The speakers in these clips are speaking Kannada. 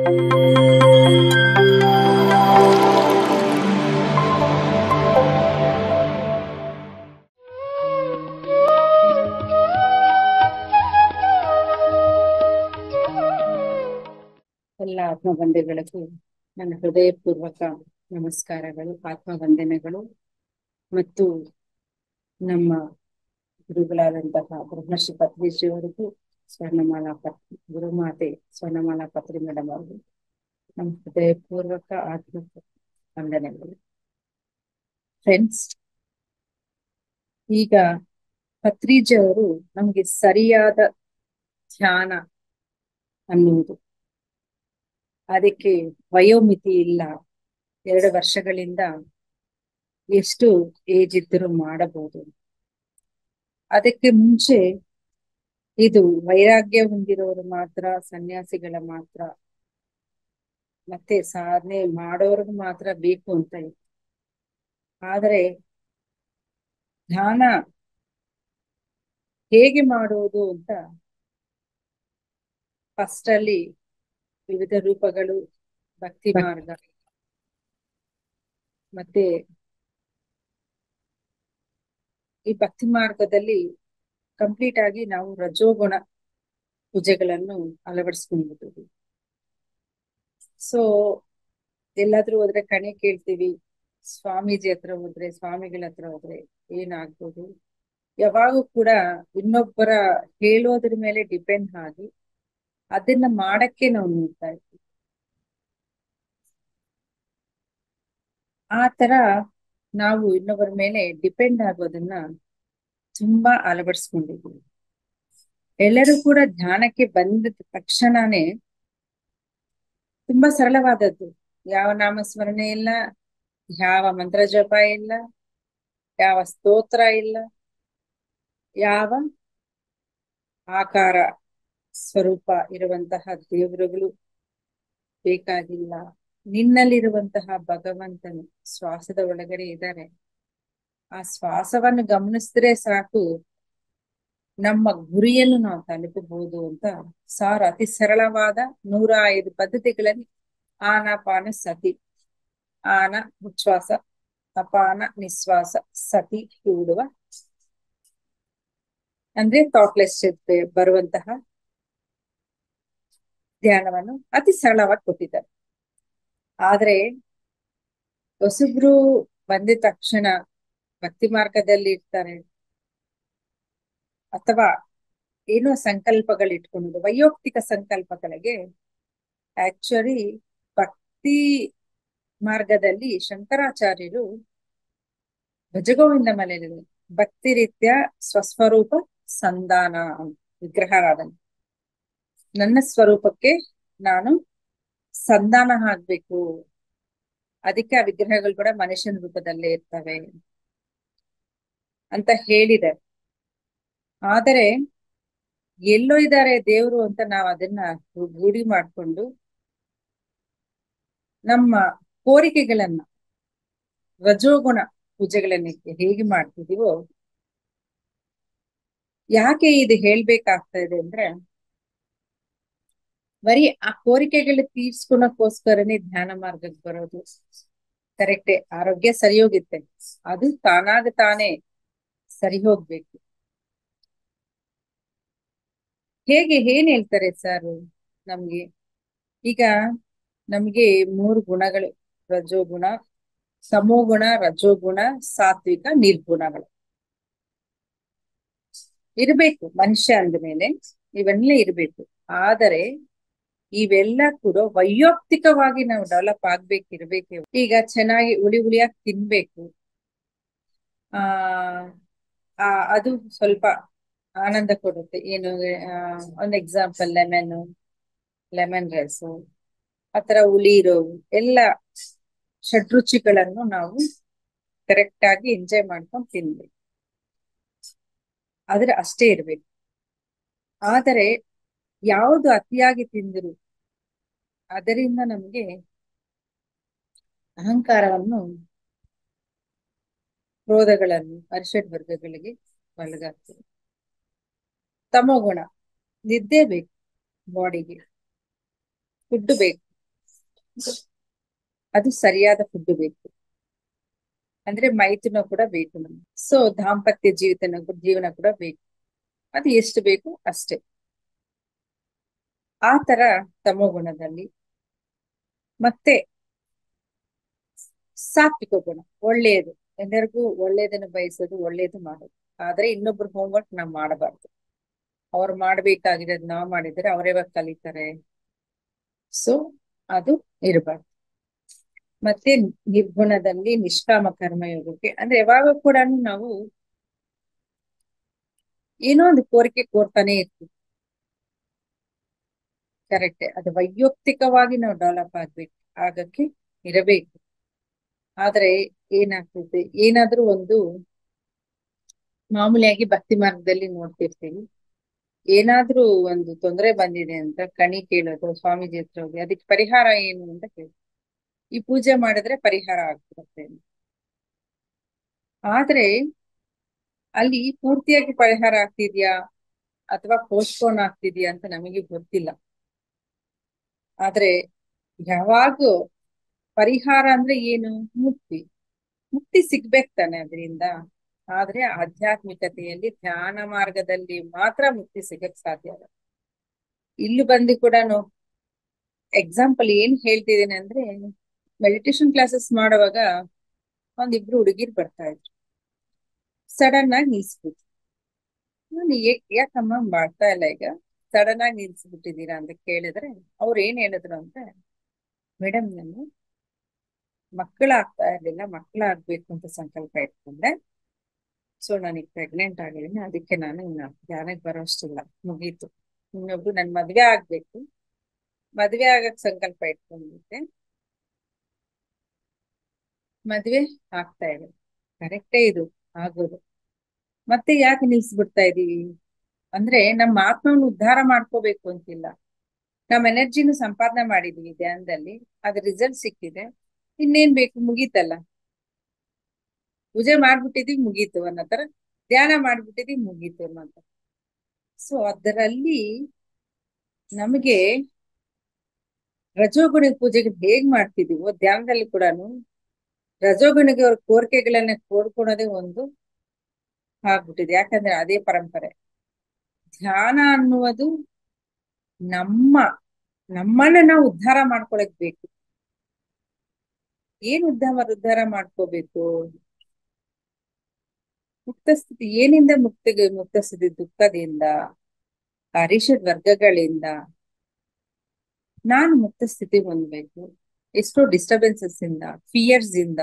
ಎಲ್ಲ ಆತ್ಮಬಂಧುಗಳಿಗೂ ನನ್ನ ಹೃದಯಪೂರ್ವಕ ನಮಸ್ಕಾರಗಳು, ಆತ್ಮವಂದನೆಗಳು. ಮತ್ತು ನಮ್ಮ ಗುರುಗಳಾದಂತಹ ಬ್ರಹ್ಮಶ್ರೀ ಪತ್ರಿಜಿಯವರಿಗೂ, ಸ್ವರ್ಣಮಾಲಾ ಗುರುಮಾತೆ ಸ್ವರ್ಣಮಾಲಾ ಪತ್ರಿ ಮೇಡಮ್ ಅವರು ನಮ್ಮ ಹೃದಯಪೂರ್ವಕ ಆತ್ಮ ವಂದನೆಗಳು. ಫ್ರೆಂಡ್ಸ್, ಈಗ ಪತ್ರಿಜಿಯವರು ನಮ್ಗೆ ಸರಿಯಾದ ಧ್ಯಾನ ಅನ್ನುವುದು, ಅದಕ್ಕೆ ವಯೋಮಿತಿ ಇಲ್ಲ. 2 ವರ್ಷಗಳಿಂದ ಎಷ್ಟು ಏಜ್ ಇದ್ದರೂ ಮಾಡಬಹುದು. ಅದಕ್ಕೆ ಮುಂಚೆ ಇದು ವೈರಾಗ್ಯ ಹೊಂದಿರೋರು ಮಾತ್ರ, ಸನ್ಯಾಸಿಗಳ ಮಾತ್ರ, ಮತ್ತೆ ಸಾಧನೆ ಮಾಡೋರ್ಗು ಮಾತ್ರ ಬೇಕು ಅಂತ ಇತ್ತು. ಆದರೆ ಧ್ಯಾನ ಹೇಗೆ ಮಾಡುವುದು ಅಂತ ಫಸ್ಟ್ ಅಲ್ಲಿ ವಿವಿಧ ರೂಪಗಳು, ಭಕ್ತಿ ಮಾರ್ಗ, ಮತ್ತೆ ಈ ಭಕ್ತಿ ಮಾರ್ಗದಲ್ಲಿ ಕಂಪ್ಲೀಟ್ ಆಗಿ ನಾವು ರಜೋಗುಣ ಪೂಜೆಗಳನ್ನು ಅಳವಡಿಸ್ಕೊಂಡ್ಬಿಟ್ಟಿದ್ವಿ. ಸೊ ಎಲ್ಲಾದ್ರೂ ಹೋದ್ರೆ ಕಣೆ ಕೇಳ್ತೀವಿ, ಸ್ವಾಮೀಜಿ ಹತ್ರ ಹೋದ್ರೆ, ಸ್ವಾಮಿಗಳ ಹತ್ರ ಹೋದ್ರೆ ಏನಾಗ್ಬೋದು, ಯಾವಾಗೂ ಕೂಡ ಇನ್ನೊಬ್ಬರ ಹೇಳೋದ್ರ ಮೇಲೆ ಡಿಪೆಂಡ್ ಆಗಿ ಅದನ್ನ ಮಾಡಕ್ಕೆ ನಾವು ನೋಡ್ತಾ ಇದ್ವಿ. ಆ ತರ ನಾವು ಇನ್ನೊಬ್ಬರ ಮೇಲೆ ಡಿಪೆಂಡ್ ಆಗೋದನ್ನ ತುಂಬಾ ಅಳವಡಿಸ್ಕೊಂಡಿದ್ವಿ. ಎಲ್ಲರೂ ಕೂಡ ಧ್ಯಾನಕ್ಕೆ ಬಂದ ತಕ್ಷಣನೇ ತುಂಬಾ ಸರಳವಾದದ್ದು, ಯಾವ ನಾಮಸ್ಮರಣೆ ಇಲ್ಲ, ಯಾವ ಮಂತ್ರ ಜಪ ಇಲ್ಲ, ಯಾವ ಸ್ತೋತ್ರ ಇಲ್ಲ, ಯಾವ ಆಕಾರ ಸ್ವರೂಪ ಇರುವಂತಹ ದೇವರುಗಳು ಬೇಕಾಗಿಲ್ಲ. ನಿನ್ನಲ್ಲಿರುವಂತಹ ಭಗವಂತನು ಶ್ವಾಸದ ಒಳಗಡೆ ಇದ್ದಾರೆ. ಆ ಶ್ವಾಸವನ್ನು ಗಮನಿಸಿದ್ರೆ ಸಾಕು, ನಮ್ಮ ಗುರಿಯನ್ನು ನಾವು ತಲುಪಬಹುದು ಅಂತ ಸಾರ್ ಅತಿ ಸರಳವಾದ 105 ಪದ್ಧತಿಗಳಲ್ಲಿ ಆನಾಪಾನ ಸತಿ, ಆನ ಉಚ್ಛ್ವಾಸ, ಅಪಾನ ನಿಶ್ವಾಸ, ಸತಿ ಕೂಡುವ ಅಂದ್ರೆ ಥಾಟ್ಲೆಸ್ ಬರುವಂತಹ ಧ್ಯಾನವನ್ನು ಅತಿ ಸರಳವಾಗಿ ಕೊಟ್ಟಿದ್ದಾರೆ. ಆದ್ರೆ ಹೊಸಬ್ರು ಬಂದಿದ ತಕ್ಷಣ ಭಕ್ತಿ ಮಾರ್ಗದಲ್ಲಿ ಇರ್ತಾರೆ, ಅಥವಾ ಏನೋ ಸಂಕಲ್ಪಗಳು ಇಟ್ಕೊಂಡು ವೈಯಕ್ತಿಕ ಸಂಕಲ್ಪಗಳಿಗೆ, ಆಕ್ಚುಲಿ ಭಕ್ತಿ ಮಾರ್ಗದಲ್ಲಿ ಶಂಕರಾಚಾರ್ಯರು ಭಜಗೋವಿಂದ ಮಲೆಯಲ್ಲಿ ಭಕ್ತಿ ರೀತ್ಯ ಸ್ವಸ್ವರೂಪ ಸಂಧಾನ ವಿಗ್ರಹರಾದನು. ನನ್ನ ಸ್ವರೂಪಕ್ಕೆ ನಾನು ಸಂಧಾನ ಆಗ್ಬೇಕು, ಅದಕ್ಕೆ ಆ ವಿಗ್ರಹಗಳು ಕೂಡ ಮನುಷ್ಯನ ರೂಪದಲ್ಲೇ ಇರ್ತವೆ ಅಂತ ಹೇಳಿದ್ದಾರೆ. ಆದರೆ ಎಲ್ಲೋ ಇದ್ದಾರೆ ದೇವರು ಅಂತ ನಾವು ಅದನ್ನ ರೂಢಿ ಮಾಡ್ಕೊಂಡು ನಮ್ಮ ಕೋರಿಕೆಗಳನ್ನ ರಜೋಗುಣ ಪೂಜೆಗಳನ್ನ ಹೇಗೆ ಮಾಡ್ತಿದೀವೋ, ಯಾಕೆ ಇದು ಹೇಳ್ಬೇಕಾಗ್ತಾ ಇದೆ ಅಂದ್ರೆ, ಬರೀ ಆ ಕೋರಿಕೆಗಳು ತೀರ್ಸ್ಕೊಳಕ್ಕೋಸ್ಕರನೇ ಧ್ಯಾನ ಮಾರ್ಗಕ್ಕೆ ಬರೋದು ಕರೆಕ್ಟೇ. ಆರೋಗ್ಯ ಸರಿ ಹೋಗುತ್ತೆ, ಅದು ತಾನಾಗ ತಾನೇ ಸರಿ ಹೋಗ್ಬೇಕು. ಹೇಗೆ ಏನ್ ಹೇಳ್ತಾರೆ ಸರ್ ನಮ್ಗೆ? ಈಗ ನಮ್ಗೆ 3 ಗುಣಗಳು, ರಜೋಗುಣ, ಸಮೋಗುಣ, ರಜೋಗುಣ, ಸಾತ್ವಿಕ, ನಿರ್ಗುಣಗಳು ಇರ್ಬೇಕು. ಮನುಷ್ಯ ಅಂದ್ಮೇಲೆ ಇವೆಲ್ಲ ಇರ್ಬೇಕು. ಆದರೆ ಇವೆಲ್ಲ ಕೂಡ ವೈಯಕ್ತಿಕವಾಗಿ ನಾವು ಡೆವಲಪ್ ಆಗ್ಬೇಕಿರ್ಬೇಕು. ಈಗ ಚೆನ್ನಾಗಿ ಹುಳಿಯಾಗಿ ತಿನ್ಬೇಕು, ಅದು ಸ್ವಲ್ಪ ಆನಂದ ಕೊಡುತ್ತೆ. ಏನು ಒಂದು ಎಕ್ಸಾಂಪಲ್ ಲೆಮನ್ ರೈಸು, ಆತರ ಹುಳಿ ಇರೋವು ಎಲ್ಲ ಷಡ್ರುಚಿಗಳನ್ನು ನಾವು ಕರೆಕ್ಟ್ ಆಗಿ ಎಂಜಾಯ್ ಮಾಡ್ಕೊಂಡು ತಿನ್ಬೇಕು, ಆದ್ರೆ ಅಷ್ಟೇ ಇರ್ಬೇಕು. ಆದರೆ ಯಾವುದು ಅತಿಯಾಗಿ ತಿಂದ್ರು ಅದರಿಂದ ನಮ್ಗೆ ಅಹಂಕಾರವನ್ನು, ಕ್ರೋಧಗಳನ್ನು, ಅರಿಷಡ್ ವರ್ಗಗಳಿಗೆ ಒಳಗಾಗ್ತದೆ. ತಮೋಗುಣ, ನಿದ್ದೆ ಬೇಕು, ಬಾಡಿಗೆ ಫುಡ್ ಬೇಕು, ಅದು ಸರಿಯಾದ ಫುಡ್ ಬೇಕು, ಅಂದ್ರೆ ಮೈಥುನ ಕೂಡ ಬೇಕು ನಮ್ಗೆ. ಸೊ ದಾಂಪತ್ಯ ಜೀವನ ಕೂಡ ಬೇಕು. ಅದು ಎಷ್ಟು ಬೇಕು ಅಷ್ಟೇ. ಆ ತರ ತಮೋಗುಣದಲ್ಲಿ. ಮತ್ತೆ ಸಾತ್ವಿಕ ಗುಣ, ಒಳ್ಳೆಯದು, ಎಲ್ಲರಿಗೂ ಒಳ್ಳೆಯದನ್ನು ಬಯಸೋದು, ಒಳ್ಳೇದು ಮಾಡೋದು. ಆದ್ರೆ ಇನ್ನೊಬ್ರು ಹೋಮ್ವರ್ಕ್ ನಾವ್ ಮಾಡಬಾರ್ದು. ಅವ್ರು ಮಾಡ್ಬೇಕಾಗಿರೋದು ನಾವ್ ಮಾಡಿದ್ರೆ ಅವ್ರ ಯಾವಾಗ ಕಲಿತಾರೆ? ಸೊ ಅದು ಇರಬಾರ್ದು. ಮತ್ತೆ ನಿರ್ಗುಣದಲ್ಲಿ ನಿಷ್ಕಾಮ ಕರ್ಮಯೋಗಕ್ಕೆ, ಅಂದ್ರೆ ಯಾವಾಗ ಕೂಡ ನಾವು ಏನೋ ಒಂದು ಕೋರಿಕೆ ಕೋರ್ತಾನೆ ಇರ್ತೀವಿ. ಕರೆಕ್ಟ್, ಅದು ವೈಯಕ್ತಿಕವಾಗಿ ನಾವು ಡೆವಲಪ್ ಆಗ್ಬೇಕು, ಆಗಕ್ಕೆ ಇರಬೇಕು. ಆದ್ರೆ ಏನಾಗ್ತದೆ, ಏನಾದ್ರೂ ಒಂದು ಮಾಮೂಲಿಯಾಗಿ ಭಕ್ತಿ ಮಾರ್ಗದಲ್ಲಿ ನೋಡ್ತಿರ್ತೀವಿ, ಏನಾದ್ರೂ ಒಂದು ತೊಂದರೆ ಬಂದಿದೆ ಅಂತ ಕಣಿ ಕೇಳೋದು, ಸ್ವಾಮೀಜಿ ಹತ್ರ ಹೋಗಿ ಅದಕ್ಕೆ ಪರಿಹಾರ ಏನು ಅಂತ ಕೇಳಿ, ಈ ಪೂಜೆ ಮಾಡಿದ್ರೆ ಪರಿಹಾರ ಆಗ್ಬಿಡುತ್ತೆ ಅಂತ. ಆದ್ರೆ ಅಲ್ಲಿ ಪೂರ್ತಿಯಾಗಿ ಪರಿಹಾರ ಆಗ್ತಿದ್ಯಾ ಅಥವಾ ಪೋಸ್ಟ್ಪೋನ್ ಆಗ್ತಿದ್ಯಾ ಅಂತ ನಮಗೆ ಗೊತ್ತಿಲ್ಲ. ಆದ್ರೆ ಯಾವಾಗೂ ಪರಿಹಾರ ಅಂದ್ರೆ ಏನು? ಮುಕ್ತಿ. ಮುಕ್ತಿ ಸಿಗ್ಬೇಕು ತಾನೆ ಅದರಿಂದ. ಆದ್ರೆ ಆಧ್ಯಾತ್ಮಿಕತೆಯಲ್ಲಿ ಧ್ಯಾನ ಮಾರ್ಗದಲ್ಲಿ ಮಾತ್ರ ಮುಕ್ತಿ ಸಿಗಕ್ ಸಾಧ್ಯ ಅಲ್ಲ. ಇಲ್ಲಿ ಬಂದು ಕೂಡ ಎಕ್ಸಾಂಪಲ್ ಏನ್ ಹೇಳ್ತಿದ್ದೇನೆ ಅಂದ್ರೆ, ಮೆಡಿಟೇಷನ್ ಕ್ಲಾಸಸ್ ಮಾಡುವಾಗ ಒಂದಿಬ್ರು ಹುಡುಗಿರ್ ಬರ್ತಾ ಇದ್ರು, ಸಡನ್ ಆಗಿ ನಿಲ್ಸ್ಬಿಟ್ರು. ನಾನು ಯಾಕಮ್ಮ ಮಾಡ್ತಾ ಇಲ್ಲ ಈಗ, ಸಡನ್ ಆಗಿ ನಿಲ್ಸ್ಬಿಟ್ಟಿದ್ದೀರಾ ಅಂತ ಕೇಳಿದ್ರೆ ಅವ್ರು ಏನ್ ಹೇಳಿದ್ರು ಅಂದ್ರೆ, ಮೇಡಮ್ ನಾನು ಮಕ್ಕಳಾಗ್ತಾ ಇರ್ಲಿಲ್ಲ, ಮಕ್ಕಳಾಗ್ಬೇಕು ಅಂತ ಸಂಕಲ್ಪ ಇಟ್ಕೊಂಡೆ. ಸೊ ನನಗೆ ಪ್ರೆಗ್ನೆಂಟ್ ಆಗಿದ್ದೀನಿ, ಅದಕ್ಕೆ ನಾನು ಇನ್ನ ಧ್ಯಾನಕ್ಕೆ ಬರೋಷ್ಟಿಲ್ಲ, ಮುಗೀತು. ಇನ್ನೊಬ್ರು ನನ್ ಮದ್ವೆ ಆಗ್ಬೇಕು, ಮದ್ವೆ ಆಗಕ್ ಸಂಕಲ್ಪ ಇಟ್ಕೊಂಡಿದ್ದೆ, ಮದ್ವೆ ಆಗ್ತಾ ಇದೆ. ಕರೆಕ್ಟೇ ಇದು ಆಗೋದು. ಮತ್ತೆ ಯಾಕೆ ನಿಲ್ಸ್ಬಿಡ್ತಾ ಇದೀವಿ ಅಂದ್ರೆ, ನಮ್ಮ ಆತ್ಮವನ್ನು ಉದ್ಧಾರ ಮಾಡ್ಕೋಬೇಕು ಅಂತಿಲ್ಲ. ನಮ್ ಎನರ್ಜಿನ ಸಂಪಾದನೆ ಮಾಡಿದೀವಿ ಧ್ಯಾನದಲ್ಲಿ, ಅದ್ರ ರಿಸಲ್ಟ್ ಸಿಕ್ಕಿದೆ, ಇನ್ನೇನ್ ಬೇಕು, ಮುಗೀತಲ್ಲ. ಪೂಜೆ ಮಾಡ್ಬಿಟ್ಟಿದೀವಿ ಮುಗೀತು ಅನ್ನೋ ತರ, ಧ್ಯಾನ ಮಾಡ್ಬಿಟ್ಟಿದೀವಿ ಮುಗೀತು ಅನ್ನೋ ತರ. ಸೊ ಅದರಲ್ಲಿ ನಮಗೆ ರಜೋಗುಣ ಪೂಜೆಗೆ ಹೇಗ್ ಮಾಡ್ತಿದೀವೋ ಧ್ಯಾನದಲ್ಲಿ ಕೂಡ ರಜೋಗುಣಿಗೆ ಅವ್ರ ಕೋರಿಕೆಗಳನ್ನ ಕೋರ್ಕೊಳೋದೇ ಒಂದು ಆಗ್ಬಿಟ್ಟಿದೆ. ಯಾಕಂದ್ರೆ ಅದೇ ಪರಂಪರೆ. ಧ್ಯಾನ ಅನ್ನುವುದು ನಮ್ಮನ್ನ ನಾವು ಉದ್ಧಾರ ಮಾಡ್ಕೊಳಕ್ ಬೇಕು. ಏನ್ ಉದ್ಧಾರ ಮಾಡ್ಕೋಬೇಕು? ಮುಕ್ತ ಸ್ಥಿತಿ. ಏನಿಂದ ಮುಕ್ತ ಸ್ಥಿತಿ? ದುಃಖದಿಂದ, ಅರಿಷಡ್ ವರ್ಗಗಳಿಂದ ನಾನು ಮುಕ್ತ ಸ್ಥಿತಿ ಹೊಂದ್ಬೇಕು. ಎಷ್ಟೋ ಡಿಸ್ಟರ್ಬೆನ್ಸಸ್ ಇಂದ, ಫಿಯರ್ಸ್ ಇಂದ,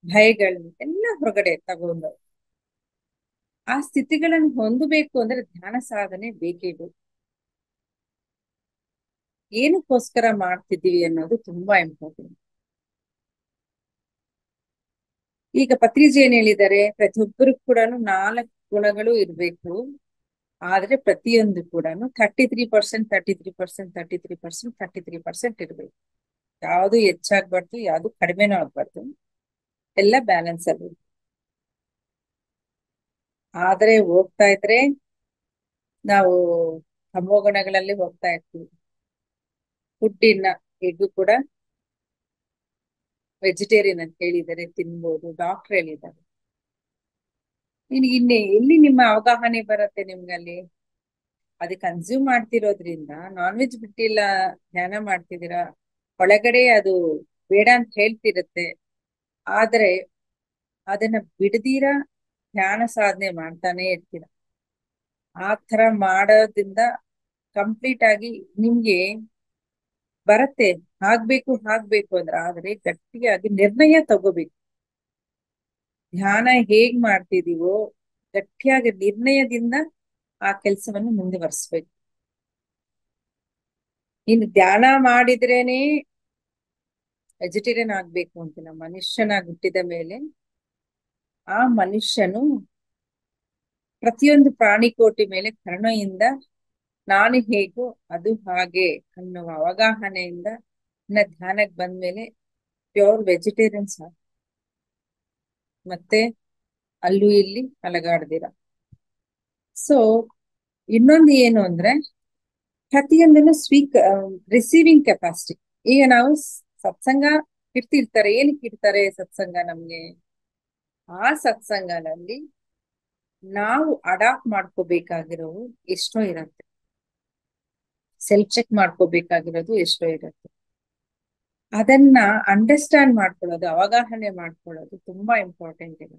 ಭಯಗಳು ಎಲ್ಲ ಹೊರಗಡೆ ತಗೊಂಡು ಆ ಸ್ಥಿತಿಗಳನ್ನು ಹೊಂದಬೇಕು ಅಂದ್ರೆ ಧ್ಯಾನ ಸಾಧನೆ ಬೇಕೇ ಬೇಕು. ಏನಕ್ಕೋಸ್ಕರ ಮಾಡ್ತಿದ್ದೀವಿ ಅನ್ನೋದು ತುಂಬಾ ಇಂಪಾರ್ಟೆಂಟ್. ಈಗ ಪತ್ರಿಜಿ ಏನ್ ಹೇಳಿದ್ದಾರೆ, ಪ್ರತಿಯೊಬ್ಬರಿಗೂ ಕೂಡ 4 ಗುಣಗಳು ಇರ್ಬೇಕು. ಆದ್ರೆ ಪ್ರತಿಯೊಂದು ಕೂಡ 33%, 33%, 33%, 33% ಇರ್ಬೇಕು. ಯಾವ್ದು ಹೆಚ್ಚಾಗ್ಬಾರ್ದು, ಯಾವ್ದು ಕಡಿಮೆನೂ ಆಗ್ಬಾರ್ದು, ಎಲ್ಲ ಬ್ಯಾಲೆನ್ಸ್ ಅಲ್ಲಿ. ಆದ್ರೆ ಹೋಗ್ತಾ ಇದ್ರೆ ನಾವು ತಮೋಗುಣಗಳಲ್ಲಿ ಹೋಗ್ತಾ ಇರ್ತೀವಿ. ಫುಡ್ಡಿನ ಎಗ್ಗು ಕೂಡ ವೆಜಿಟೇರಿಯನ್ ಅಂತ ಹೇಳಿದ್ದಾರೆ, ತಿನ್ಬೋದು, ಡಾಕ್ಟರ್ ಹೇಳಿದ್ದಾರೆ. ಎಲ್ಲಿ ನಿಮ್ಮ ಅವಗಾಹನೆ ಬರುತ್ತೆ ನಿಮ್ಗಲ್ಲಿ? ಅದು ಕನ್ಸ್ಯೂಮ್ ಮಾಡ್ತಿರೋದ್ರಿಂದ, ನಾನ್ ವೆಜ್ ಬಿಟ್ಟಿಲ್ಲ, ಧ್ಯಾನ ಮಾಡ್ತಿದ್ದೀರಾ, ಒಳಗಡೆ ಅದು ಬೇಡ ಅಂತ ಹೇಳ್ತಿರುತ್ತೆ. ಆದ್ರೆ ಅದನ್ನ ಬಿಡದಿರ ಧ್ಯಾನ ಸಾಧನೆ ಮಾಡ್ತಾನೆ ಇರ್ತೀರ. ಆ ತರ ಮಾಡೋದ್ರಿಂದ ಕಂಪ್ಲೀಟ್ ಆಗಿ ನಿಮ್ಗೆ ಬರತ್ತೆ. ಆಗ್ಬೇಕು ಅಂದ್ರೆ, ಆದ್ರೆ ಗಟ್ಟಿಯಾಗಿ ನಿರ್ಣಯ ತಗೋಬೇಕು. ಧ್ಯಾನ ಹೇಗ್ ಮಾಡ್ತಿದೀವೋ ಗಟ್ಟಿಯಾಗಿ ನಿರ್ಣಯದಿಂದ ಆ ಕೆಲಸವನ್ನು ಮುಂದುವರಿಸ್ಬೇಕು. ಇನ್ನು ಧ್ಯಾನ ಮಾಡಿದ್ರೇನೆ ವೆಜಿಟೇರಿಯನ್ ಆಗ್ಬೇಕು ಅಂತಿಲ್ಲ. ಮನುಷ್ಯನಾಗಿ ಹುಟ್ಟಿದ ಮೇಲೆ ಆ ಮನುಷ್ಯನು ಪ್ರತಿಯೊಂದು ಪ್ರಾಣಿಕೋಟಿ ಮೇಲೆ ಕರುಣೆಯಿಂದ ನಾನು ಹೇಗೋ ಅದು ಹಾಗೆ ಅನ್ನುವ ಅವಗಾಹನೆಯಿಂದ ಧ್ಯಾನಕ್ಕೆ ಬಂದ್ಮೇಲೆ ಪ್ಯೂರ್ ವೆಜಿಟೇರಿಯನ್ಸ್ ಮತ್ತೆ ಅಲ್ಲೂ ಇಲ್ಲಿ ಅಲಗಾಡ್ದಿರ. ಸೊ ಇನ್ನೊಂದು ಏನು ಅಂದ್ರೆ, ಪ್ರತಿಯೊಂದನ್ನು ರಿಸೀವಿಂಗ್ ಕೆಪಾಸಿಟಿ. ಈಗ ನಾವು ಸತ್ಸಂಗ ಇಡ್ತಿರ್ತಾರೆ. ಏನಕ್ಕೆ ಇಡ್ತಾರೆ ಸತ್ಸಂಗ ನಮ್ಗೆ? ಆ ಸತ್ಸಂಗದಲ್ಲಿ ನಾವು ಅಡಾಪ್ಟ್ ಮಾಡ್ಕೋಬೇಕಾಗಿರೋವು ಎಷ್ಟೋ ಇರತ್ತೆ, ಸೆಲ್ಫ್ ಚೆಕ್ ಮಾಡ್ಕೋಬೇಕಾಗಿರೋದು ಎಷ್ಟೋ ಇರತ್ತೆ. ಅದನ್ನ ಅಂಡರ್ಸ್ಟ್ಯಾಂಡ್ ಮಾಡ್ಕೊಳ್ಳೋದು, ಅವಗಾಹನೆ ಮಾಡ್ಕೊಳ್ಳೋದು ತುಂಬಾ ಇಂಪಾರ್ಟೆಂಟ್ ಇದೆ.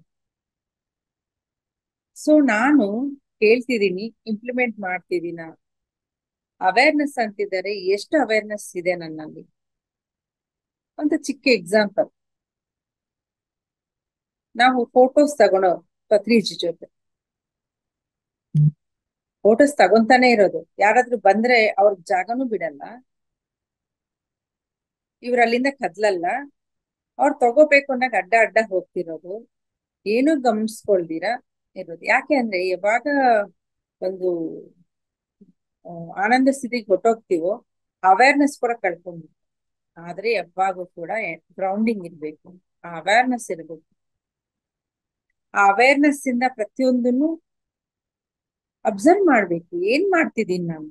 ಸೊ ನಾನು ಕೇಳ್ತಿದ್ದೀನಿ, ಇಂಪ್ಲಿಮೆಂಟ್ ಮಾಡ್ತಿದ್ದೀನ? ಅವೇರ್ನೆಸ್ ಅಂತಿದ್ದಾರೆ, ಎಷ್ಟು ಅವೇರ್ನೆಸ್ ಇದೆ ನನ್ನಲ್ಲಿ? ಒಂದು ಚಿಕ್ಕ ಎಕ್ಸಾಂಪಲ್, ನಾವು ಫೋಟೋಸ್ ತಗೊಳೋ ಪತ್ರಿಜಿ ಜೊತೆ ಫೋಟೋಸ್ ತಗೊಂತಾನೆ ಇರೋದು. ಯಾರಾದ್ರೂ ಬಂದ್ರೆ ಅವ್ರಿಗೆ ಜಾಗನೂ ಬಿಡಲ್ಲ, ಇವ್ರ ಅಲ್ಲಿಂದ ಕದ್ಲಲ್ಲ, ಅವ್ರು ತಗೋಬೇಕು ಅನ್ನಕ್ ಅಡ್ಡ ಅಡ್ಡ ಹೋಗ್ತಿರೋದು, ಏನು ಗಮನಿಸ್ಕೊಳ್ದಿರ ಇರೋದು. ಯಾಕೆ ಅಂದ್ರೆ ಯಾವಾಗ ಒಂದು ಆನಂದ ಸ್ಥಿತಿಗೆ ಹೊಟ್ಟೋಗ್ತೀವೋ ಅವೇರ್ನೆಸ್ ಕೂಡ ಕಳ್ಕೊಂಡು. ಆದ್ರೆ ಯಾವಾಗೂ ಕೂಡ ಗ್ರೌಂಡಿಂಗ್ ಇರ್ಬೇಕು, ಆ ಅವೇರ್ನೆಸ್ ಇರ್ಬೇಕು. ಆ ಅವೇರ್ನೆಸ್ ಇಂದ ಪ್ರತಿಯೊಂದನ್ನು ಅಬ್ಸರ್ವ್ ಮಾಡ್ಬೇಕು. ಏನ್ ಮಾಡ್ತಿದ್ದೀನಿ ನಾನು?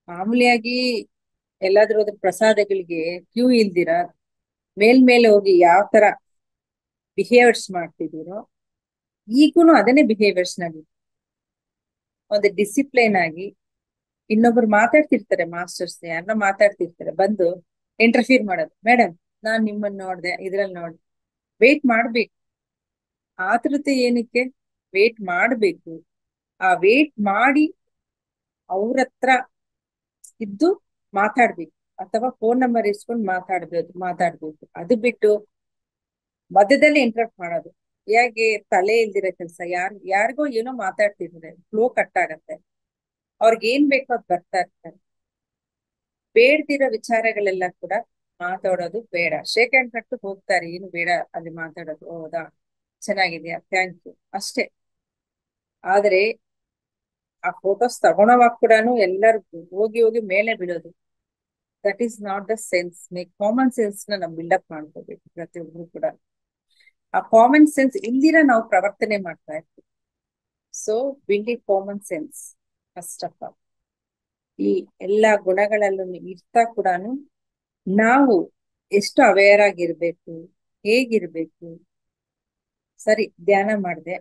ಮಾಮೂಲಿಯಾಗಿ ಎಲ್ಲಾದ್ರೂ ಹೋದ್ರೆ ಪ್ರಸಾದಗಳಿಗೆ ಕ್ಯೂ ಇಲ್ದಿರ ಮೇಲ್ಮೇಲೆ ಹೋಗಿ ಯಾವ ತರ ಬಿಹೇವಿಯರ್ಸ್ ಮಾಡ್ತಿದ್ದೀರೋ, ಈಗೂನು ಅದನ್ನೇ ಬಿಹೇವಿಯರ್ಸ್ ನಲ್ಲಿ ಒಂದು ಡಿಸಿಪ್ಲೈನ್ ಆಗಿ. ಇನ್ನೊಬ್ರು ಮಾತಾಡ್ತಿರ್ತಾರೆ, ಮಾಸ್ಟರ್ಸ್ ಯಾರನ್ನ ಮಾತಾಡ್ತಿರ್ತಾರೆ, ಬಂದು ಇಂಟರ್ಫಿಯರ್ ಮಾಡೋದು. ಮೇಡಮ್, ನಾನ್ ನಿಮ್ಮನ್ನ ನೋಡ್ದೆ, ಇದ್ರಲ್ಲಿ ನೋಡ್ದೆ. ವೇಟ್ ಮಾಡ್ಬೇಕು. ಆತುರತೆ ಏನಕ್ಕೆ? ವೇಟ್ ಮಾಡ್ಬೇಕು. ಆ ವೇಟ್ ಮಾಡಿ ಅವ್ರ ಹತ್ರ ಇದ್ದು ಮಾತಾಡ್ಬೇಕು, ಅಥವಾ ಫೋನ್ ನಂಬರ್ ಇಸ್ಕೊಂಡು ಮಾತಾಡ್ಬೇಕು. ಅದು ಬಿಟ್ಟು ಮಧ್ಯದಲ್ಲಿ ಇಂಟರಪ್ಟ್ ಮಾಡೋದು ಹೇಗೆ? ತಲೆ ಇಲ್ದಿರೋ ಕೆಲಸ. ಯಾರಿಗೋ ಏನೋ ಮಾತಾಡ್ತಿರ್ತಾರೆ, ಫ್ಲೋ ಕಟ್ ಆಗತ್ತೆ, ಅವ್ರಿಗೆ ಏನ್ ಬೇಕೋ ಅದ್ ಬರ್ತಾ ಇರ್ತಾರೆ. ಬೇಡ್ದಿರೋ ವಿಚಾರಗಳೆಲ್ಲ ಕೂಡ ಮಾತಾಡೋದು ಬೇಡ. ಶೇಕ್ ಹ್ಯಾಂಡ್ ಕಟ್ಟು ಹೋಗ್ತಾರೆ, ಏನು ಬೇಡ ಅಲ್ಲಿ ಮಾತಾಡೋದು. ಹೌದಾ, ಚೆನ್ನಾಗಿದ್ಯಾ, ಥ್ಯಾಂಕ್ ಯು, ಅಷ್ಟೇ. ಆದ್ರೆ ಆ ಫೋಟೋಸ್ ತಗೊಳೋವಾಗ ಕೂಡ ಎಲ್ಲರೂ ಹೋಗಿ ಹೋಗಿ ಮೇಲೆ ಬೀಳೋದು, that is not the sense. Common sense ನ ನಾವು ಬಿಲ್ಡಪ್ ಮಾಡ್ಕೋಬೇಕು ಪ್ರತಿಯೊಬ್ರು ಕೂಡ. ಆ ಕಾಮನ್ ಸೆನ್ಸ್ ಇಂದಿರ ನಾವು ಪ್ರವರ್ತನೆ ಮಾಡ್ತಾ ಇರ್ತೀವಿ. So building common sense first of all. ಈ ಎಲ್ಲಾ ಗುಣಗಳಲ್ಲೂ ಇರ್ತಾ ಕೂಡ ನಾವು ಎಷ್ಟು ಅವೇರ್ ಆಗಿರ್ಬೇಕು, ಹೇಗಿರ್ಬೇಕು. ಸರಿ, ಧ್ಯಾನ ಮಾಡಿದೆ,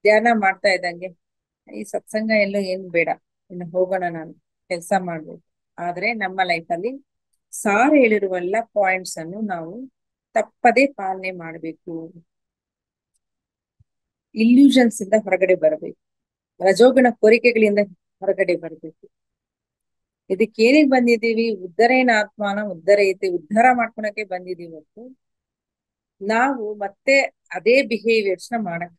ಧ್ಯಾನ ಮಾಡ್ತಾ ಇದ್ದಂಗೆ ಈ ಸತ್ಸಂಗ ಎಲ್ಲೋ ಏನ್ ಬೇಡ, ಇನ್ನು ಹೋಗೋಣ, ನಾನು ಕೆಲಸ ಮಾಡ್ಬೇಕು. ಆದ್ರೆ ನಮ್ಮ ಲೈಫಲ್ಲಿ ಸಾರ್ ಹೇಳಿರುವ ಎಲ್ಲ ಪಾಯಿಂಟ್ಸ್ ಅನ್ನು ನಾವು ತಪ್ಪದೇ ಪಾಲನೆ ಮಾಡ್ಬೇಕು. ಇಲ್ಯೂಷನ್ಸ್ ಇಂದ ಹೊರಗಡೆ ಬರಬೇಕು, ರಜೋಗುಣ ಕೋರಿಕೆಗಳಿಂದ ಹೊರಗಡೆ ಬರಬೇಕು. ಇದಕ್ಕೆ ಏನಿಗೆ ಬಂದಿದ್ದೀವಿ? ಉದ್ಧರೇನ ಆತ್ಮಾನ ಉದ್ಧರೈತೆ, ಉದ್ಧಾರ ಮಾಡ್ಕೊಳಕ್ಕೆ ಬಂದಿದೀವಿ ಹೊತ್ತು ನಾವು ಮತ್ತೆ ಅದೇ ಬಿಹೇವಿಯರ್ಸ್ ನ ಮಾಡಕ್,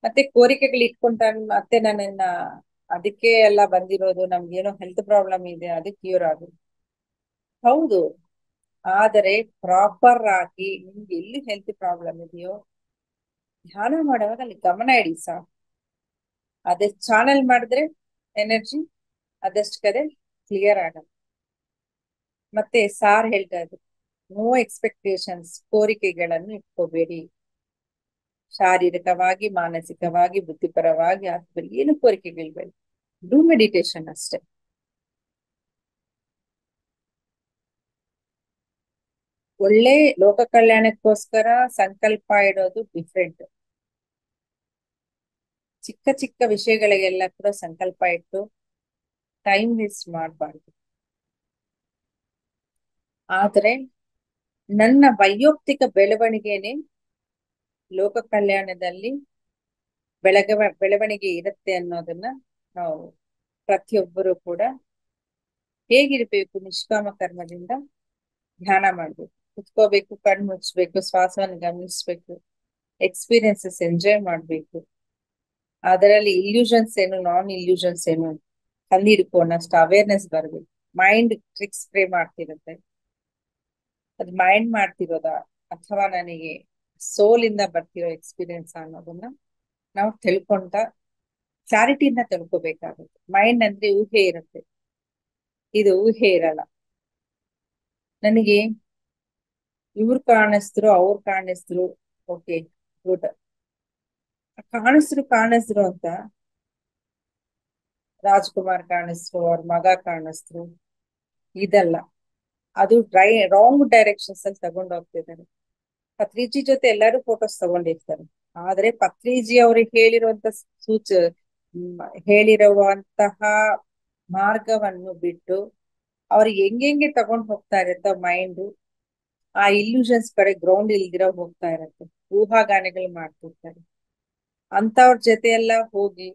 ಮತ್ತೆ ಕೋರಿಕೆಗಳು ಇಟ್ಕೊಂತ ಮತ್ತೆ ನನ್ನನ್ನ ಅದಕ್ಕೆ ಎಲ್ಲ ಬಂದಿರೋದು, ನಮ್ಗೇನೋ ಹೆಲ್ತ್ ಪ್ರಾಬ್ಲಮ್ ಇದೆ, ಅದಕ್ಕೆ ಕ್ಯೂರ್ ಆಗುತ್ತೆ. ಹೌದು, ಆದರೆ ಪ್ರಾಪರ್ ಆಗಿ ನಿಮ್ಗೆ ಎಲ್ಲಿ ಹೆಲ್ತ್ ಪ್ರಾಬ್ಲಮ್ ಇದೆಯೋ ಧ್ಯಾನ ಮಾಡುವಾಗ ಅಲ್ಲಿ ಗಮನ ಇಡಿ ಸಾಕು. ಅದೆಷ್ಟು ಚಾನಲ್ ಮಾಡಿದ್ರೆ ಎನರ್ಜಿ ಅದಷ್ಟು ಕಡೆ ಕ್ಲಿಯರ್ ಆಗಲ್ಲ. ಮತ್ತೆ ಸಾರ್ ಹೇಳ್ತಾ ಇದ್ರು, ನೋ ಎಕ್ಸ್ಪೆಕ್ಟೇಷನ್ಸ್, ಕೋರಿಕೆಗಳನ್ನು ಇಟ್ಕೋಬೇಡಿ. ಶಾರೀರಿಕವಾಗಿ, ಮಾನಸಿಕವಾಗಿ, ಬುದ್ಧಿಪರವಾಗಿ ಅಥವಾ ಏನು ಕೋರಿಕೆಗಳಿಬೇಡಿ. ಡೂ ಮೆಡಿಟೇಷನ್ ಅಷ್ಟೇ. ಒಳ್ಳೆ ಲೋಕ ಕಲ್ಯಾಣಕ್ಕೋಸ್ಕರ ಸಂಕಲ್ಪ ಇಡೋದು ಡಿಫ್ರೆಂಟ್. ಚಿಕ್ಕ ಚಿಕ್ಕ ವಿಷಯಗಳಿಗೆಲ್ಲ ಕೂಡ ಸಂಕಲ್ಪ ಇಟ್ಟು ಟೈಮ್ ವೇಸ್ಟ್ ಮಾಡಬಾರ್ದು. ಆದ್ರೆ ನನ್ನ ವೈಯಕ್ತಿಕ ಬೆಳವಣಿಗೆನೆ ಲೋಕ ಕಲ್ಯಾಣದಲ್ಲಿ ಬೆಳವಣಿಗೆ ಇರುತ್ತೆ ಅನ್ನೋದನ್ನ ನಾವು ಪ್ರತಿಯೊಬ್ಬರು ಕೂಡ ಹೇಗಿರ್ಬೇಕು? ನಿಷ್ಕಾಮ ಕರ್ಮದಿಂದ ಧ್ಯಾನ ಮಾಡ್ಬೇಕು, ಕುತ್ಕೋಬೇಕು, ಕಣ್ಣು ಮುಚ್ಚಬೇಕು, ಶ್ವಾಸವನ್ನು ಗಮನಿಸ್ಬೇಕು, ಎಕ್ಸ್ಪೀರಿಯನ್ಸಸ್ ಎಂಜಾಯ್ ಮಾಡ್ಬೇಕು. ಅದರಲ್ಲಿ ಇಲ್ಯೂಷನ್ಸ್ ಏನು, ನಾನ್ ಇಲ್ಯೂಷನ್ಸ್ ಏನು ಕಂಡು ಹಿಡ್ಕೊಂಡಷ್ಟು ಅವೇರ್ನೆಸ್ ಬರ್ಬೇಕು. ಮೈಂಡ್ ಟ್ರಿಕ್ಸ್ ಪ್ಲೇ ಮಾಡ್ತಿರುತ್ತೆ, ಅದು ಮೈಂಡ್ ಮಾಡ್ತಿರೋದಾ ಅಥವಾ ನನಗೆ ಸೋಲಿಂದ ಬರ್ತಿರೋ ಎಕ್ಸ್ಪೀರಿಯನ್ಸ್ ಅನ್ನೋದನ್ನ ನಾವು ತಿಳ್ಕೊಂಡ ಕ್ಲಾರಿಟಿಯಿಂದ ತಿಳ್ಕೊಬೇಕಾಗುತ್ತೆ. ಮೈಂಡ್ ಅಂದ್ರೆ ಊಹೆ ಇರುತ್ತೆ, ಇದು ಊಹೆ ಇರಲ್ಲ. ನನಗೆ ಇವ್ರು ಕಾಣಿಸ್ದ್ರು, ಅವ್ರು ಕಾಣಿಸ್ದ್ರು, ಓಕೆ ಗುಡ್. ಕಾಣಿಸ್ರು ಅಂತ ರಾಜ್ಕುಮಾರ್ ಕಾಣಿಸ್ರು, ಅವ್ರ ಮಗ ಕಾಣಿಸ್ರು, ಇದಲ್ಲ. ಅದು ರಾಂಗ್ ಡೈರೆಕ್ಷನ್ಸ್ ಅಲ್ಲಿ ತಗೊಂಡು ಹೋಗ್ತಿದ್ದಾರೆ. ಪತ್ರಿಜಿ ಜೊತೆ ಎಲ್ಲರೂ ಫೋಟೋಸ್ ತಗೊಂಡಿರ್ತಾರೆ, ಆದ್ರೆ ಪತ್ರಿಜಿ ಅವ್ರಿಗೆ ಹೇಳಿರುವಂತ ಸೂಚ ಹೇಳಿರುವಂತಹ ಮಾರ್ಗವನ್ನು ಬಿಟ್ಟು ಅವ್ರಿಗೆ ಹೆಂಗೆ ತಗೊಂಡ್ ಹೋಗ್ತಾ ಇರತ್ತ ಮೈಂಡ್, ಆ ಇಲ್ಯೂಷನ್ಸ್ ಕಡೆ ಗ್ರೌಂಡ್ ಇಲ್ದಿರೋ ಹೋಗ್ತಾ ಇರತ್ತೆ, ಊಹಾಗಾನೆಗಳು ಮಾಡ್ತಿರ್ತಾರೆ. ಅಂತವ್ರ ಜೊತೆ ಎಲ್ಲ ಹೋಗಿ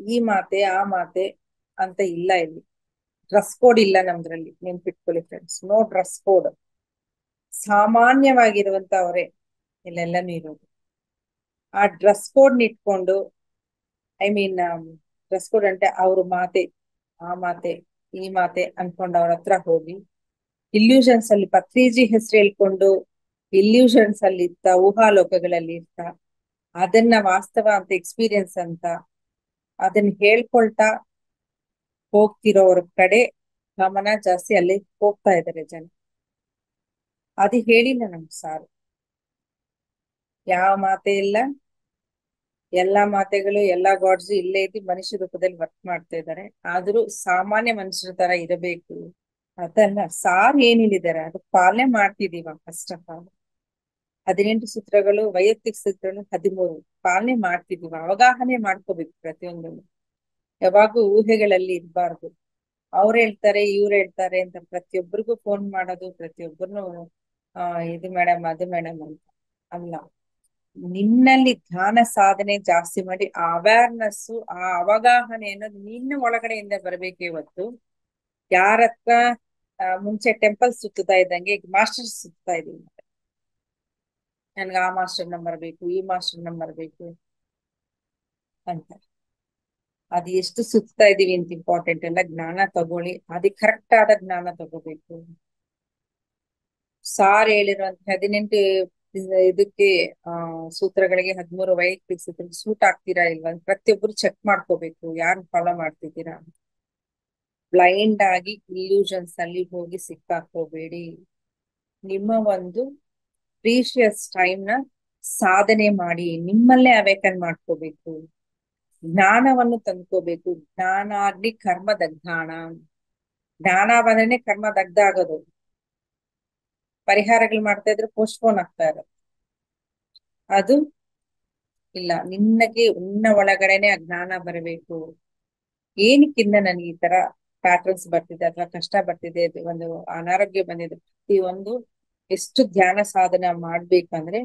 ಈ ಮಾತೆ ಆ ಮಾತೆ ಅಂತ ಇಲ್ಲ ಇಲ್ಲಿ. ಡ್ರೆಸ್ ಕೋಡ್ ಇಲ್ಲ ನಮ್ದ್ರಲ್ಲಿ, ನೆನ್ಪಿಟ್ಕೊಳ್ಳಿ ಫ್ರೆಂಡ್ಸ್, ನೋ ಡ್ರೆಸ್ ಕೋಡ್. ಸಾಮಾನ್ಯವಾಗಿರುವಂತವ್ರೆ ಇಲ್ಲೆಲ್ಲಾನು ಇರೋದು. ಆ ಡ್ರೆಸ್ ಕೋಡ್ ಇಟ್ಕೊಂಡು, ಐ ಮೀನ್ ಡ್ರೆಸ್ ಕೋಡ್ అంటే ಅವ್ರ ಮಾತೆ ಆ ಮಾತೆ ಈ ಮಾತೆ ಅನ್ಕೊಂಡು ಅವ್ರ ಹತ್ರ ಹೋಗಿ ಇಲ್ಯೂಷನ್ಸ್ ಅಲ್ಲಿ ಪತ್ರಿಜಿ ಹೆಸರು ಹೇಳ್ಕೊಂಡು ಇಲ್ಯೂಷನ್ಸ್ ಅಲ್ಲಿ ಇರ್ತಾ, ಊಹಾಲೋಕಗಳಲ್ಲಿ ಇರ್ತಾ, ಅದನ್ನ ವಾಸ್ತವ ಅಂತ ಎಕ್ಸ್ಪೀರಿಯನ್ಸ್ ಅಂತ ಅದನ್ನ ಹೇಳ್ಕೊಳ್ತಾ ಹೋಗ್ತಿರೋರ ಕಡೆ ಗಮನ ಜಾಸ್ತಿ ಅಲ್ಲಿ ಹೋಗ್ತಾ ಇದಾರೆ ಜನ. ಅದು ಹೇಳಿಲ್ಲ ನಮ್ ಸಾರು. ಯಾವ ಮಾತೆ ಇಲ್ಲ, ಎಲ್ಲಾ ಮಾತೆಗಳು ಎಲ್ಲಾ ಗಾಡ್ಸ್ ಇಲ್ಲೇ ಇದ್ದು ಮನುಷ್ಯ ರೂಪದಲ್ಲಿ ವರ್ಕ್ ಮಾಡ್ತಾ ಇದ್ದಾರೆ. ಆದ್ರೂ ಸಾಮಾನ್ಯ ಮನುಷ್ಯರ ತರ ಇರಬೇಕು ಅದಲ್ಲ. ಸಾರ್ ಏನ್ ಹೇಳಿದಾರೆ ಅದು ಪಾಲನೆ ಮಾಡ್ತಿದೀವ. ಫಸ್ಟ್ ಆಫ್ ಆಲ್ 18 ಸೂತ್ರಗಳು, ವೈಯಕ್ತಿಕ ಸೂತ್ರಗಳು 13 ಪಾಲನೆ ಮಾಡ್ತಿದೀವ. ಅವಗಾಹನೆ ಮಾಡ್ಕೋಬೇಕು ಪ್ರತಿಯೊಂದನ್ನು. ಯಾವಾಗೂ ಊಹೆಗಳಲ್ಲಿ ಇರಬಾರ್ದು. ಅವ್ರು ಹೇಳ್ತಾರೆ ಇವ್ರು ಹೇಳ್ತಾರೆ ಅಂತ ಪ್ರತಿಯೊಬ್ಬರಿಗೂ ಫೋನ್ ಮಾಡೋದು, ಪ್ರತಿಯೊಬ್ಬರನ್ನು ಇದು ಮೇಡಮ್ ಅದು ಮೇಡಮ್ ಅಂತ ಅಲ್ಲ. ನಿನ್ನಲ್ಲಿ ಧ್ಯಾನ ಸಾಧನೆ ಜಾಸ್ತಿ ಮಾಡಿ ಆ ಅವೇರ್ನೆಸ್, ಆ ಅವಗಾಹನೆ ಅನ್ನೋದು ನಿನ್ನ ಒಳಗಡೆಯಿಂದ ಬರಬೇಕೇ ಹೊತ್ತು ಯಾರ ಹತ್ರ ಮುಂಚೆ ಟೆಂಪಲ್ ಸುತ್ತಾ ಇದ್ದಂಗೆ ಈಗ ಮಾಸ್ಟರ್ ಸುತ್ತಾ ಇದೀನಿ, ನನ್ಗೆ ಆ ಮಾಸ್ಟರ್ ನಂಬರ್ ಬೇಕು, ಈ ಮಾಸ್ಟರ್ ನಂಬರ್ ಬೇಕು ಅಂತ. ಅದು ಎಷ್ಟು ಸುತ್ತಾ ಇದೀವಿ ಅಂತ ಇಂಪಾರ್ಟೆಂಟ್ ಅಲ್ಲ. ಜ್ಞಾನ ತಗೊಳ್ಳಿ, ಅದಕ್ಕೆ ಕರೆಕ್ಟ್ ಆದ ಜ್ಞಾನ ತಗೋಬೇಕು. ಸಾರ್ ಹೇಳಿರುವಂತ 18 ಇದಕ್ಕೆ ಸೂತ್ರಗಳಿಗೆ 13 ವೈಯಕ್ತಿಕ ಸೂತ್ರಕ್ಕೆ ಸೂಟ್ ಆಗ್ತೀರಾ ಇಲ್ವಾ ಪ್ರತಿಯೊಬ್ಬರು ಚೆಕ್ ಮಾಡ್ಕೋಬೇಕು. ಯಾರು ಫಾಲೋ ಮಾಡ್ತಿದ್ದೀರಾ. ಬ್ಲೈಂಡ್ ಆಗಿ ಇಲ್ಯೂಷನ್ಸ್ ಅಲ್ಲಿ ಹೋಗಿ ಸಿಕ್ಕಾಕೋಬೇಡಿ. ನಿಮ್ಮ ಒಂದು ಪ್ರೀಶಿಯಸ್ ಟೈಮ್ ನ ಸಾಧನೆ ಮಾಡಿ ನಿಮ್ಮಲ್ಲೇ ಅವೇಕನ್ ಮಾಡ್ಕೋಬೇಕು. ಜ್ಞಾನವನ್ನು ತಂದ್ಕೋಬೇಕು. ಜ್ಞಾನ ಆಗ್ಲಿ ಕರ್ಮ ದಗ್ಧಾಣ. ಜ್ಞಾನ ಬಂದ್ರೆ ಕರ್ಮ ದಗ್ಧ ಆಗೋದು. ಪರಿಹಾರಗಳು ಮಾಡ್ತಾ ಇದ್ರೆ ಪೋಸ್ಟ್ಪೋನ್ ಆಗ್ತಾ ಇರೋದು. ಅದು ಇಲ್ಲ. ನಿನ್ನಗೆ ಉನ್ನ ಒಳಗಡೆನೆ ಆ ಜ್ಞಾನ ಬರಬೇಕು. ಏನಕ್ಕಿಂತ ನನಗೆ ಈ ತರ ಪ್ಯಾಟರ್ನ್ಸ್ ಬರ್ತಿದೆ ಅಥವಾ ಕಷ್ಟ ಬರ್ತಿದೆ, ಒಂದು ಅನಾರೋಗ್ಯ ಬಂದಿದೆ, ಪ್ರತಿಯೊಂದು ಎಷ್ಟು ಧ್ಯಾನ ಸಾಧನ ಮಾಡ್ಬೇಕಂದ್ರೆ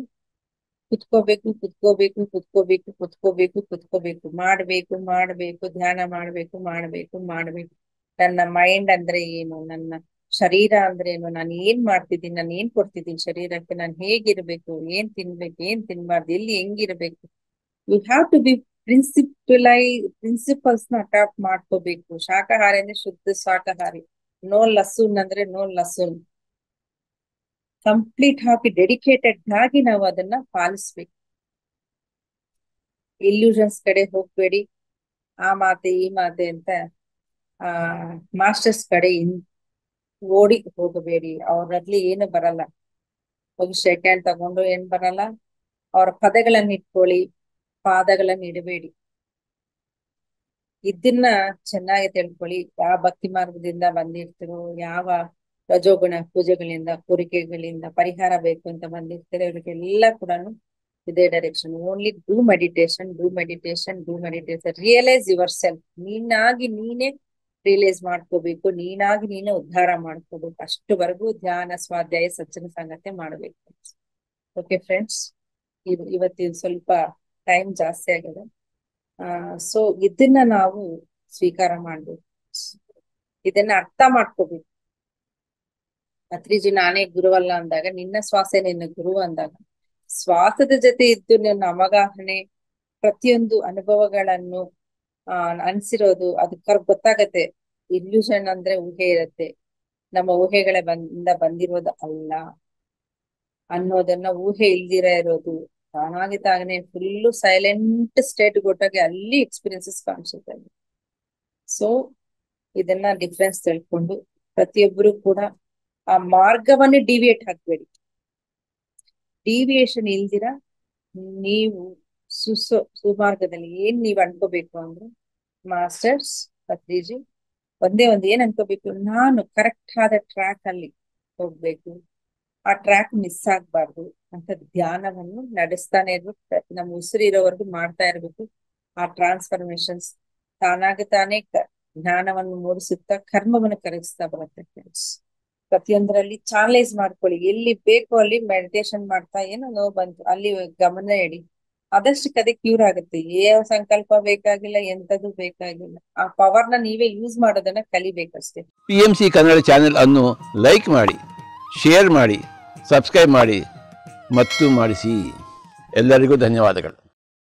ಕುತ್ಕೋಬೇಕು ಕುತ್ಕೋಬೇಕು ಕುತ್ಕೋಬೇಕು ಕುತ್ಕೋಬೇಕು ಕುತ್ಕೋಬೇಕು ಮಾಡ್ಬೇಕು ಮಾಡ್ಬೇಕು ಧ್ಯಾನ ಮಾಡ್ಬೇಕು ಮಾಡ್ಬೇಕು ಮಾಡ್ಬೇಕು. ನನ್ನ ಮೈಂಡ್ ಅಂದ್ರೆ ಏನು, ನನ್ನ ಶರೀರ ಅಂದ್ರೆ ಏನು, ನಾನು ಏನ್ ಮಾಡ್ತಿದ್ದೀನಿ, ನಾನು ಏನ್ ಕೊಡ್ತಿದ್ದೀನಿ ಶರೀರಕ್ಕೆ, ನಾನು ಹೇಗಿರ್ಬೇಕು, ಏನ್ ತಿನ್ಬೇಕು ಏನ್ ತಿನ್ಬಾರ್ದು, ಎಲ್ಲಿ ಹೆಂಗಿರ್ಬೇಕು. You have to be principles ನ ಅಡಾಪ್ಟ್ ಮಾಡ್ಕೋಬೇಕು. ಶಾಕಾಹಾರಿ ಅಂದ್ರೆ ಶುದ್ಧ ಶಾಕಾಹಾರಿ, ನೋ ಲಸೂನ್ ಅಂದ್ರೆ ನೋ ಲಸೂನ್. ಕಂಪ್ಲೀಟ್ ಆಗಿ ಡೆಡಿಕೇಟೆಡ್ ಆಗಿ ನಾವು ಅದನ್ನ ಪಾಲಿಸ್ಬೇಕು. ಇಲ್ಯೂಷನ್ಸ್ ಕಡೆ ಹೋಗ್ಬೇಡಿ. ಆ ಮಾತೆ ಈ ಮಾತೆ ಅಂತ ಆ ಮಾಸ್ಟರ್ಸ್ ಕಡೆ ಓಡಿ ಹೋಗಬೇಡಿ. ಅವ್ರಲ್ಲಿ ಏನು ಬರಲ್ಲ. ಹೋಗಿ ಶೇಕ್ ಹ್ಯಾಂಡ್ ತಗೊಂಡು ಏನ್ ಬರಲ್ಲ. ಅವ್ರ ಪದಗಳನ್ನ ಇಟ್ಕೊಳ್ಳಿ, ಪಾದಗಳನ್ನ ಇಡಬೇಡಿ. ಇದನ್ನ ಚೆನ್ನಾಗಿ ತಿಳ್ಕೊಳ್ಳಿ. ಯಾವ ಭಕ್ತಿ ಮಾರ್ಗದಿಂದ ಬಂದಿರ್ತಿರೋ, ಯಾವ ರಜೋಗುಣ ಪೂಜೆಗಳಿಂದ ಕೋರಿಕೆಗಳಿಂದ ಪರಿಹಾರ ಬೇಕು ಅಂತ ಬಂದಿರ್ತೀರೋ, ಇವರಿಗೆಲ್ಲ ಕೂಡ ಇದೇ direction. Only do meditation, do meditation, do meditation. Realize yourself. ನೀನಾಗಿ ನೀನೇ ರಿಯಲೈಸ್ ಮಾಡ್ಕೋಬೇಕು, ನೀನಾಗಿ ನೀನೇ ಉದ್ಧಾರ ಮಾಡ್ಕೋಬೇಕು. ಅಷ್ಟುವರೆಗೂ ಧ್ಯಾನ ಸ್ವಾಧ್ಯಾಯ ಸಜ್ಜನ ಸಂಗತಿ ಮಾಡ್ಬೇಕು. ಓಕೆ ಫ್ರೆಂಡ್ಸ್, ಇವತ್ತಿನ ಸ್ವಲ್ಪ ಟೈಮ್ ಜಾಸ್ತಿ ಆಗಿದೆ. ಸೊ ಇದನ್ನ ನಾವು ಸ್ವೀಕಾರ ಮಾಡ್ಬೇಕು, ಇದನ್ನ ಅರ್ಥ ಮಾಡ್ಕೋಬೇಕು. ಪತ್ರಿಜಿ ನಾನೇ ಗುರುವಲ್ಲ ಅಂದಾಗ, ನಿನ್ನ ಶ್ವಾಸ ನಿನ್ನ ಗುರು ಅಂದಾಗ, ಶ್ವಾಸದ ಜೊತೆ ಇದ್ದು ನನ್ನ ಅವಗಾಹನೆ ಪ್ರತಿಯೊಂದು ಅನುಭವಗಳನ್ನು ಅನ್ಸಿರೋದು ಅದಕ್ಕೆ ಗೊತ್ತಾಗತ್ತೆ. ಇಲ್ಯೂಷನ್ ಅಂದ್ರೆ ಊಹೆ ಇರತ್ತೆ, ನಮ್ಮ ಊಹೆಗಳ ಬಂದಿರೋದು ಅಲ್ಲ ಅನ್ನೋದನ್ನ, ಊಹೆ ಇಲ್ದಿರ ಇರೋದು ತಾನಾಗಿ ತಾನೇ ಫುಲ್ಲು ಸೈಲೆಂಟ್ ಸ್ಟೇಟ್ ಕೊಟ್ಟಾಗೆ ಅಲ್ಲಿ ಎಕ್ಸ್ಪೀರಿಯನ್ಸಸ್ ಕಾಣಿಸುತ್ತೆ. ಸೊ ಇದನ್ನ ಡಿಫ್ರೆನ್ಸ್ ತಿಳ್ಕೊಂಡು ಪ್ರತಿಯೊಬ್ಬರು ಕೂಡ ಆ ಮಾರ್ಗವನ್ನೇ ಡಿವಿಯೇಟ್ ಹಾಕ್ಬೇಡಿ. ಡಿವಿಯೇಷನ್ ಇಲ್ದಿರ ನೀವು ಸುಮಾರ್ಗದಲ್ಲಿ ಏನ್ ನೀವ್ ಅನ್ಕೋಬೇಕು ಅಂದ್ರೆ ಮಾಸ್ಟರ್ಸ್ ಪತ್ರಿಜಿ ಒಂದೇ ಒಂದು ಏನ್ ಅನ್ಕೋಬೇಕು, ನಾನು ಕರೆಕ್ಟ್ ಆದ ಟ್ರ್ಯಾಕ್ ಅಲ್ಲಿ ಹೋಗ್ಬೇಕು, ಆ ಟ್ರ್ಯಾಕ್ ಮಿಸ್ ಆಗ್ಬಾರ್ದು ಅಂತ ಧ್ಯಾನವನ್ನು ನಡೆಸ್ತಾನೆ ಇರ್ಬೇಕು. ನಮ್ಮ ಉಸಿರು ಇರೋವರೆಗೂ ಮಾಡ್ತಾ ಇರ್ಬೇಕು. ಆ ಟ್ರಾನ್ಸ್ಫಾರ್ಮೇಶನ್ಸ್ ತಾನಾಗ ತಾನೇ ಜ್ಞಾನವನ್ನು ಮೂಡಿಸುತ್ತಾ ಕರ್ಮವನ್ನು ಕರಗಿಸ್ತಾ ಬರುತ್ತೆ ಫ್ರೆಂಡ್ಸ್. ಪ್ರತಿಯೊಂದರಲ್ಲಿ ಚಾನಲೈಸ್ ಮಾಡ್ಕೊಳ್ಳಿ. ಎಲ್ಲಿ ಬೇಕೋ ಅಲ್ಲಿ ಮೆಡಿಟೇಷನ್ ಮಾಡ್ತಾ ಏನೋ ನೋವು ಬಂತು ಅಲ್ಲಿ ಗಮನ ಇಡಿ, ಆದಷ್ಟಕ್ಕೆ ಅದೇ ಕ್ಯೂರ್ ಆಗುತ್ತೆ. ಯಾವ ಸಂಕಲ್ಪ ಬೇಕಾಗಿಲ್ಲ, ಎಂತದು ಬೇಕಾಗಿಲ್ಲ. ಆ ಪವರ್ನ ನೀವೇ ಯೂಸ್ ಮಾಡೋದನ್ನ ಕಲಿಬೇಕಷ್ಟೇ. PMC ಕನ್ನಡ ಚಾನೆಲ್ ಅನ್ನು ಲೈಕ್ ಮಾಡಿ, ಶೇರ್ ಮಾಡಿ, ಸಬ್ಸ್ಕ್ರೈಬ್ ಮಾಡಿ ಮತ್ತು ಮಾಡಿಸಿ. ಎಲ್ಲರಿಗೂ ಧನ್ಯವಾದಗಳು.